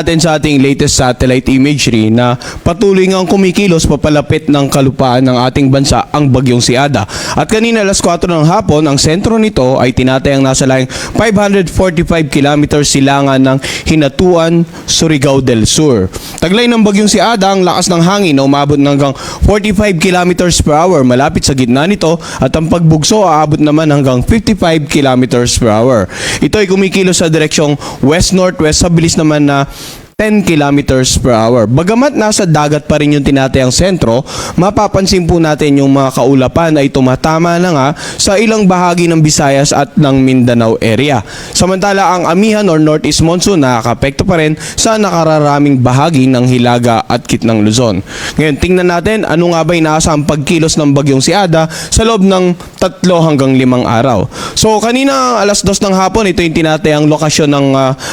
Natin sa ating latest satellite imagery na patuloy ngang kumikilos papalapit ng kalupaan ng ating bansa ang bagyong si Ada. At kanina alas 4 ng hapon, ang sentro nito ay tinatayang nasa layong 545 km silangan ng Hinatuan, Surigao del Sur. Taglay ng bagyong si Ada ang lakas ng hangin na umabot ng hanggang 45 km per hour malapit sa gitna nito at ang pagbugso aabot naman hanggang 55 km per hour. Ito ay kumikilos sa direksyong west-northwest sa bilis naman na 10 kilometers per hour. Bagamat nasa dagat pa rin yung tinatayang sentro, mapapansin po natin yung mga kaulapan ay tumatama na nga sa ilang bahagi ng Visayas at ng Mindanao area. Samantala ang amihan or northeast monsoon nakakapekto pa rin sa nakararaming bahagi ng Hilaga at Gitnang Luzon. Ngayon, tingnan natin ano nga ba inaasahang pagkilos ng bagyong si Ada sa loob ng 3 hanggang 5 araw. So kanina alas 2 ng hapon, ito yung tinatayang lokasyon ng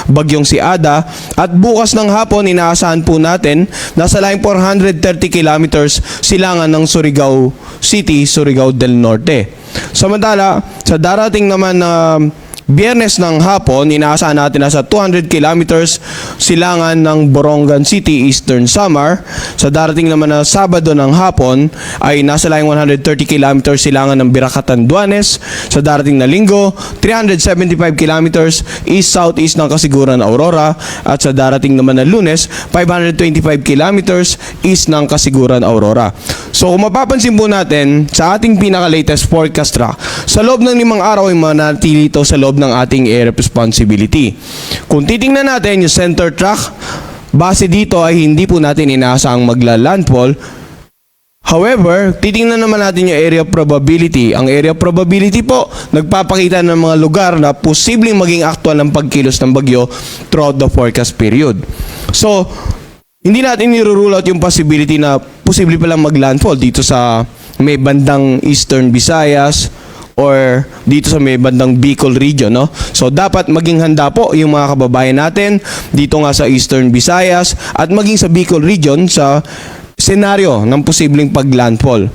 bagyong si Ada at bukas ng hapon, inaasahan po natin nasa layong 430 kilometers silangan ng Surigao City, Surigao del Norte. Samantala, sa darating naman na Biyernes ng hapon, inaasahan natin nasa 200 kilometers silangan ng Borongan City, Eastern Samar. Sa darating naman na Sabado ng hapon ay nasa layong 130 kilometers silangan ng Biracatan-Duanes. Sa darating na Linggo, 375 kilometers east-southeast ng Kasiguran, Aurora. At sa darating naman na Lunes, 525 kilometers east ng Kasiguran, Aurora. So kung mapapansin po natin sa ating pinaka-latest forecast track, sa loob ng 5 araw ay manatili ito sa loob ng ating area of responsibility. Kung titingnan natin yung center track, base dito ay hindi po natin inaasahang magla-landfall. However, titingnan naman natin yung area of probability. Ang area of probability po, nagpapakita ng mga lugar na posibleng maging aktual ng pagkilos ng bagyo throughout the forecast period. So, hindi natin nirurule out yung possibility na posible palang mag-landfall dito sa may bandang Eastern Visayas or dito sa may bandang Bicol region, no? So dapat maging handa po yung mga kababayan natin dito nga sa Eastern Visayas at maging sa Bicol region sa senaryo ng posibleng paglandfall.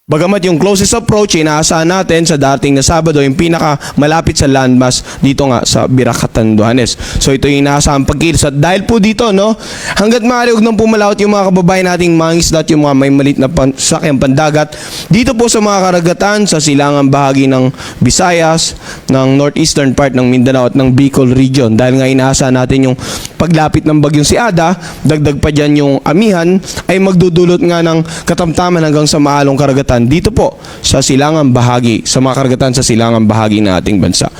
Bagamat yung closest approach, inaasahan natin sa dating na Sabado yung pinaka malapit sa landmass dito nga sa Biracatan-Duanes. So ito yung inaasahang pagkilos. At dahil po dito, no, hanggat maaari huwag nang pumalawat yung mga kababayan nating mangisda at yung mga may malit na sakyang pandagat dito po sa mga karagatan sa silangang bahagi ng Visayas, ng northeastern part ng Mindanao at ng Bicol region. Dahil nga inaasahan natin yung paglapit ng bagyong si Ada, dagdag pa dyan yung amihan ay magdudulot nga ng katamtaman hanggang sa maalong karagatan dito po sa silangang bahagi, sa mga karagatan sa silangang bahagi ng ating bansa.